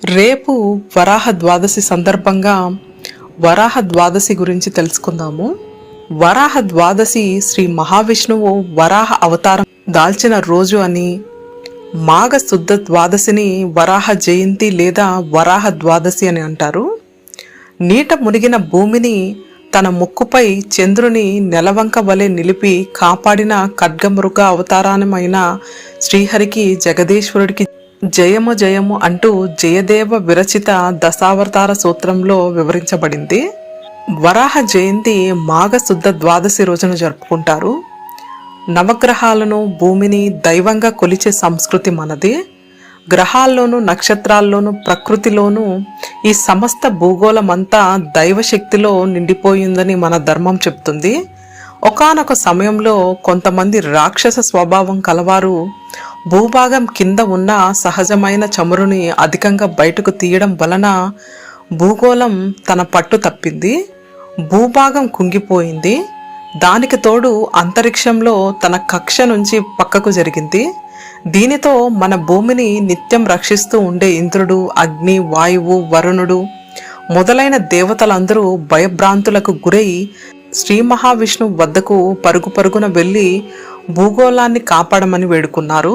రేపు వరాహ ద్వాదశి సందర్భంగా వరాహ ద్వాదశి గురించి తెలుసుకుందాము. వరాహ ద్వాదశి శ్రీ మహావిష్ణువు వరాహ అవతారం దాల్చిన రోజు అని, మాఘ శుద్ధ ద్వాదశిని వరాహ జయంతి లేదా వరాహ ద్వాదశి అని అంటారు. నీట మునిగిన భూమిని తన ముక్కుపై చంద్రుని నెలవంక వలె నిలిపి కాపాడిన ఖడ్గమృగ అవతారమైన శ్రీహరికి జగదీశ్వరుడికి జయము జయము అంటూ జయదేవ విరచిత దశావతార సూత్రంలో వివరించబడింది. వరాహ జయంతి మాఘ శుద్ధ ద్వాదశి రోజున జరుపుకుంటారు. నవగ్రహాలను భూమిని దైవంగా కొలిచే సంస్కృతి మనది. గ్రహాల్లోనూ నక్షత్రాల్లోనూ ప్రకృతిలోనూ ఈ సమస్త భూగోళమంతా దైవశక్తిలో నిండిపోయిందని మన ధర్మం చెప్తుంది. ఒకానొక సమయంలో కొంతమంది రాక్షస స్వభావం కలవారు భూభాగం కింద ఉన్న సహజమైన చమురుని అధికంగా బయటకు తీయడం వలన భూగోళం తన పట్టు తప్పింది. భూభాగం కుంగిపోయింది. దానికి తోడు అంతరిక్షంలో తన కక్ష నుంచి పక్కకు జరిగింది. దీనితో మన భూమిని నిత్యం రక్షిస్తూ ఉండే ఇంద్రుడు, అగ్ని, వాయువు, వరుణుడు మొదలైన దేవతలందరూ భయభ్రాంతులకు గురై శ్రీ మహావిష్ణువు వద్దకు పరుగు పరుగున వెళ్ళి భూగోళాన్ని కాపాడమని వేడుకున్నారు.